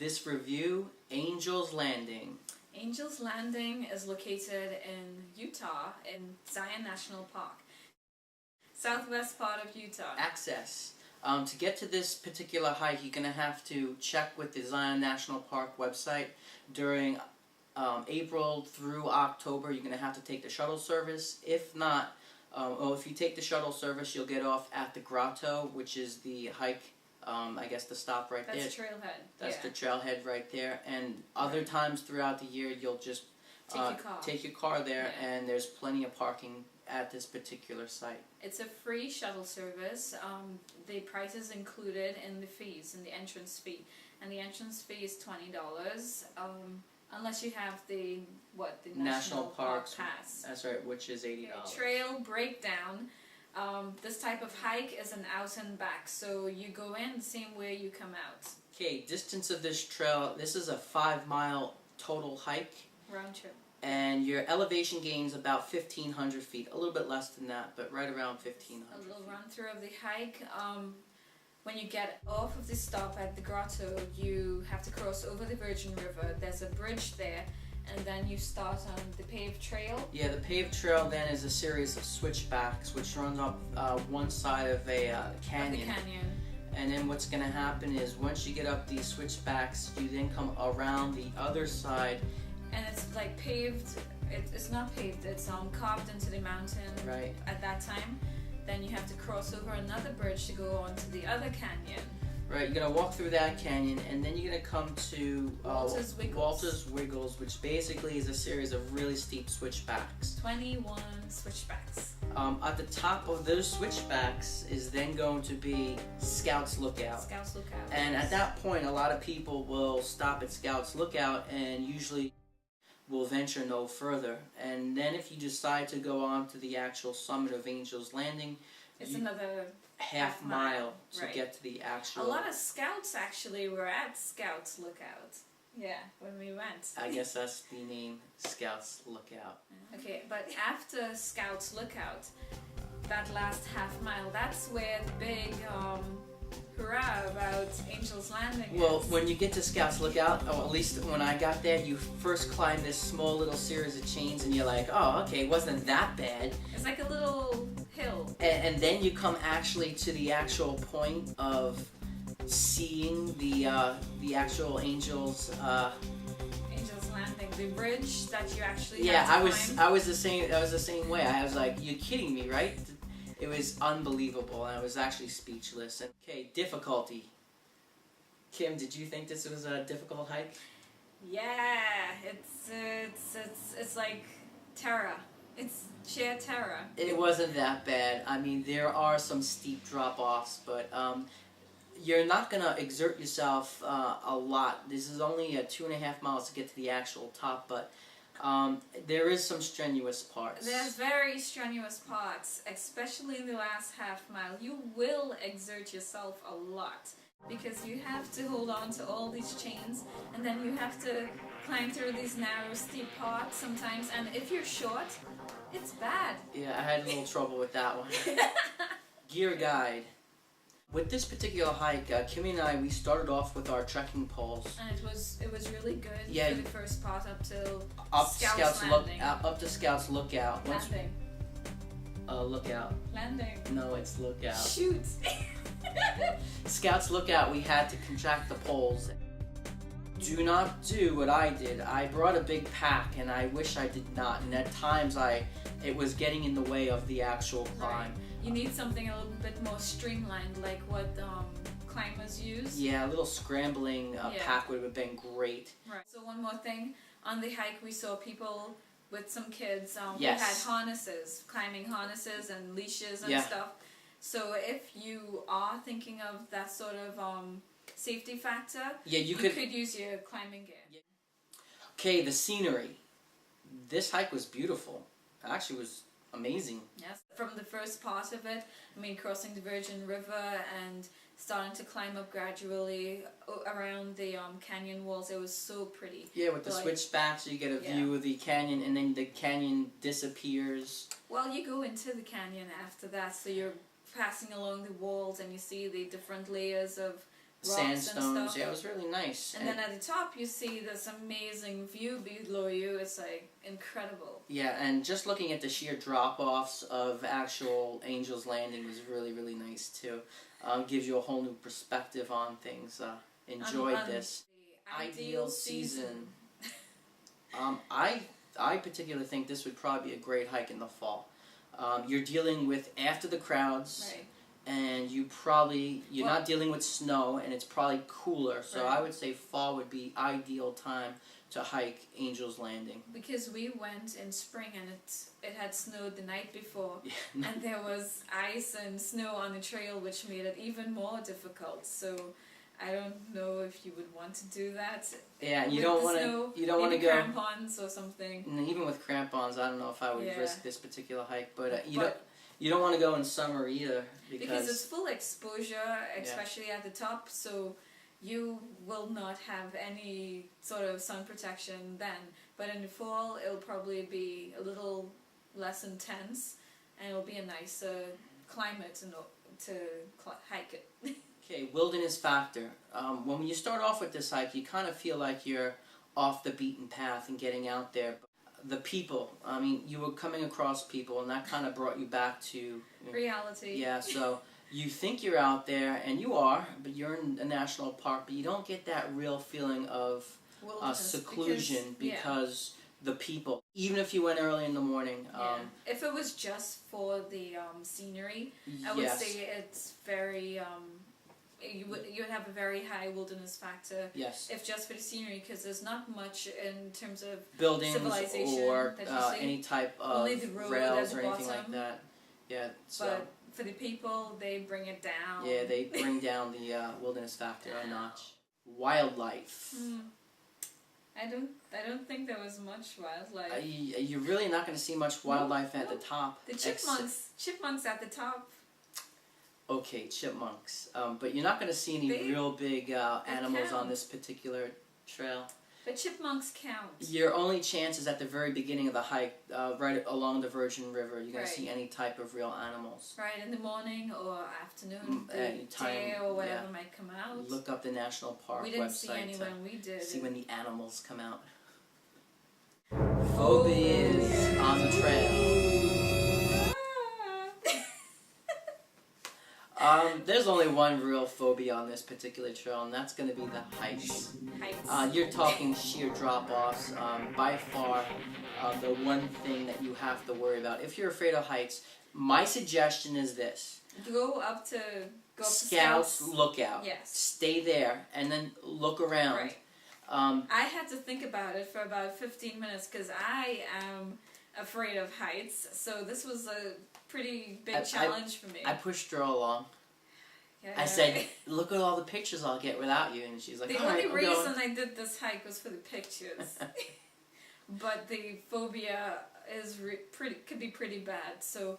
this review, Angel's Landing. Angel's Landing is located in Utah, in Zion National Park. Southwest part of Utah. Access. To get to this particular hike, you're going to have to check with the Zion National Park website. During April through October, you're going to have to take the shuttle service. If not, if you take the shuttle service, you'll get off at the Grotto, which is the hike, I guess the stop right there. That's the trailhead. That's the trailhead right there. And other times throughout the year, you'll just take your car there, and there's plenty of parking at this particular site. It's a free shuttle service. The price is included in the fees, in the entrance fee. And the entrance fee is $20, unless you have the National Park Pass. That's right, which is $80. Okay, trail breakdown. This type of hike is an out and back, so you go in the same way you come out. Okay, distance of this trail, this is a 5-mile total hike. Round trip. And your elevation gain is about 1,500 feet. A little bit less than that, but right around 1,500 A little run through of the hike. When you get off of the stop at the Grotto, you have to cross over the Virgin River. There's a bridge there, and then you start on the paved trail. Yeah, the paved trail then is a series of switchbacks, which runs up one side of a canyon. And then what's going to happen is once you get up these switchbacks, you then come around the other side. And it's like paved. It's not paved. It's carved into the mountain. Right. At that time, then you have to cross over another bridge to go on to the other canyon. Right. You're gonna walk through that canyon, and then you're gonna come to Walter's Wiggles. Walter's Wiggles, which basically is a series of really steep switchbacks. 21 switchbacks. At the top of those switchbacks is then going to be Scouts Lookout. Scouts Lookout. And at that point, a lot of people will stop at Scouts Lookout and usually will venture no further. And then if you decide to go on to the actual summit of Angel's Landing, it's another half mile to get to the actual... A lot of scouts actually were at Scouts Lookout. Yeah, when we went. I guess that's the name, Scouts Lookout. Okay, but after Scouts Lookout, that last half mile, that's where the big hurrah about Angel's Landing is. Well, when you get to Scouts Lookout, or at least when I got there, you first climb this small little series of chains and you're like, oh, okay, it wasn't that bad. It's like a little hill. And then you come actually to the actual point of seeing the actual Angel's Landing, the bridge that you actually I was the same way. I was like, you're kidding me, right? It was unbelievable, and I was actually speechless. And okay, difficulty. Kim, did you think this was a difficult hike? Yeah, it's like terror. It's sheer terror. It wasn't that bad. I mean, there are some steep drop-offs, but you're not gonna exert yourself a lot. This is only 2.5 miles to get to the actual top, but there is some strenuous parts. There's very strenuous parts, especially in the last half mile. You will exert yourself a lot because you have to hold on to all these chains, and then you have to climb through these narrow, steep parts sometimes, and if you're short, it's bad. Yeah, I had a little trouble with that one. Gear guide. With this particular hike, Kimmy and I, we started off with our trekking poles. And it was really good for the first part up to Scouts Landing. Up to Scouts Lookout. Landing. Lookout. Landing. No, it's Lookout. Shoot! Scouts Lookout, we had to contract the poles. Do not do what I did. I brought a big pack, and I wish I did not. And at times, it was getting in the way of the actual climb. Right. You need something a little bit more streamlined, like what climbers use. Yeah, a little scrambling pack would have been great. Right. So one more thing, on the hike we saw people with some kids who yes. had harnesses, climbing harnesses and leashes and stuff. So if you are thinking of that sort of safety factor, you could use your climbing gear. Yeah. Okay, the scenery. This hike was beautiful. It actually was amazing. Yes, from the first part of it, I mean, crossing the Virgin River and starting to climb up gradually around the canyon walls, it was so pretty. Yeah, with the switchbacks, you get a view of the canyon, and then the canyon disappears. Well, you go into the canyon after that, so you're passing along the walls, and you see the different layers of rocks and sandstones. stuff. Yeah, it was really nice. And then at the top you see this amazing view below you. It's like incredible. Yeah, and just looking at the sheer drop-offs of actual Angel's Landing was really, really nice too. Gives you a whole new perspective on things. Enjoyed this. The ideal season. I particularly think this would probably be a great hike in the fall. You're dealing with after the crowds. Right. And you're not dealing with snow, and it's probably cooler. So Right. I would say fall would be ideal time to hike Angel's Landing. Because we went in spring and it had snowed the night before, Yeah. and there was ice and snow on the trail, which made it even more difficult. So I don't know if you would want to do that. Yeah, you with don't the want snow, to. You don't want to maybe go. crampons or something. And even with crampons, I don't know if I would Yeah. risk this particular hike. But you don't want to go in summer either Because it's full exposure, especially at the top, so you will not have any sort of sun protection then. But in the fall, it'll probably be a little less intense, and it'll be a nicer climate to hike it. Okay, wilderness factor. When you start off with this hike, you kind of feel like you're off the beaten path and getting out there. The people, I mean, you were coming across people, and that kind of brought you back to reality. Yeah, so you think you're out there, and you are, but you're in a national park, but you don't get that real feeling of seclusion because the people. Even if you went early in the morning. If it was just for the scenery, I would say it's very. You would have a very high wilderness factor. Yes. If just for the scenery, because there's not much in terms of buildings civilization or that you see. any type of Only the road rails at the or anything bottom. like that. Yeah. So. But for the people, they bring it down. Yeah, they bring down the wilderness factor a notch. Wildlife. I don't think there was much wildlife. You're really not going to see much wildlife at the top. The chipmunks at the top. Okay, chipmunks. But you're not going to see any real big animals on this particular trail. But chipmunks count. Your only chance is at the very beginning of the hike, right along the Virgin River. You're going to see any type of real animals. Right, in the morning or afternoon, any time, day or whatever might come out. Look up the National Park website. We didn't see any when we did. See when the animals come out. Phobias on the trail. There's only one real phobia on this particular trail, and that's going to be the heights. You're talking sheer drop-offs. By far, the one thing that you have to worry about. If you're afraid of heights, my suggestion is this. Go up to Scouts Lookout. Yes. Stay there, and then look around. Right. I had to think about it for about 15 minutes, because I am afraid of heights, so this was a pretty big challenge for me. I pushed her along. Yeah, I said, look at all the pictures I'll get without you, and she's like, the all right, only reason going. I did this hike was for the pictures. But the phobia is could be pretty bad, so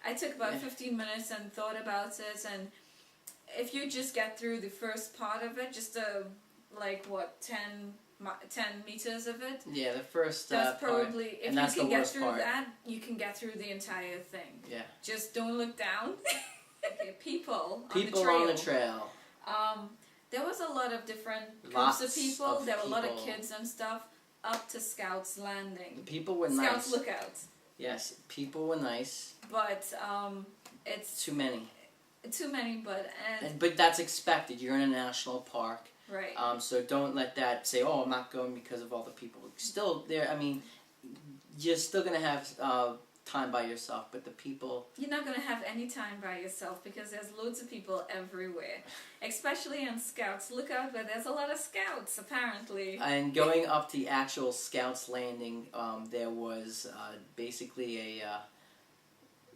I took about 15 minutes and thought about it, and if you just get through the first part of it, just 10 meters of it. Yeah, the first that's probably part. If and you can get through that, you can get through the entire thing. Yeah. Just don't look down. Okay, people on the trail. There was a lot of different groups of people. There were a lot of kids and stuff up to Scouts Landing. The people were nice. Scouts Lookout. Yes, people were nice. But it's too many. Too many, but but that's expected. You're in a national park. Right. So don't let that say, "Oh, I'm not going because of all the people." Still, there. I mean, you're still gonna have time by yourself, but the people. You're not gonna have any time by yourself because there's loads of people everywhere, especially on Scouts Lookout, where there's a lot of scouts apparently. And going up the actual Scouts Landing, there was basically a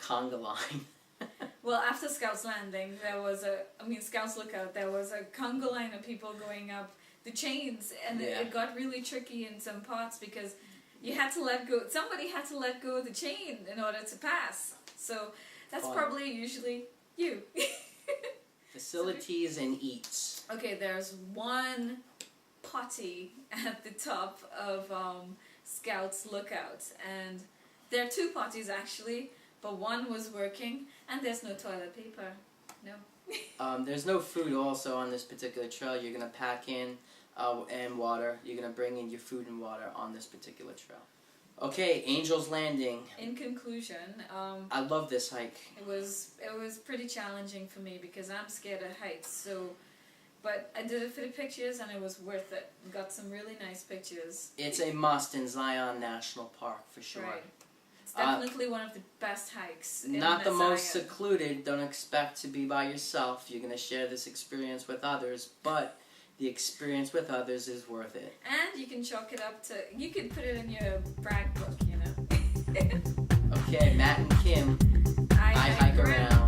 conga line. Well, after Scouts Landing, there was Scouts Lookout, there was a conga line of people going up the chains, and it got really tricky in some parts because you had to somebody had to let go of the chain in order to pass. So that's probably usually you. Facilities and eats. Okay, there's one potty at the top of Scouts Lookout, and there are two potties actually. But one was working, and there's no toilet paper. No. There's no food also on this particular trail. You're going to pack in and water. You're going to bring in your food and water on this particular trail. Okay, Angel's Landing. In conclusion, I love this hike. it was pretty challenging for me because I'm scared of heights. So, but I did it for the pictures and it was worth it. Got some really nice pictures. It's a must in Zion National Park for sure. Right. It's definitely one of the best hikes. Not the most Zion. secluded. Don't expect to be by yourself. You're going to share this experience with others, but the experience with others is worth it. And you can chalk it up to, you can put it in your brag book, you know. Okay, Matt and Kim, I hike around.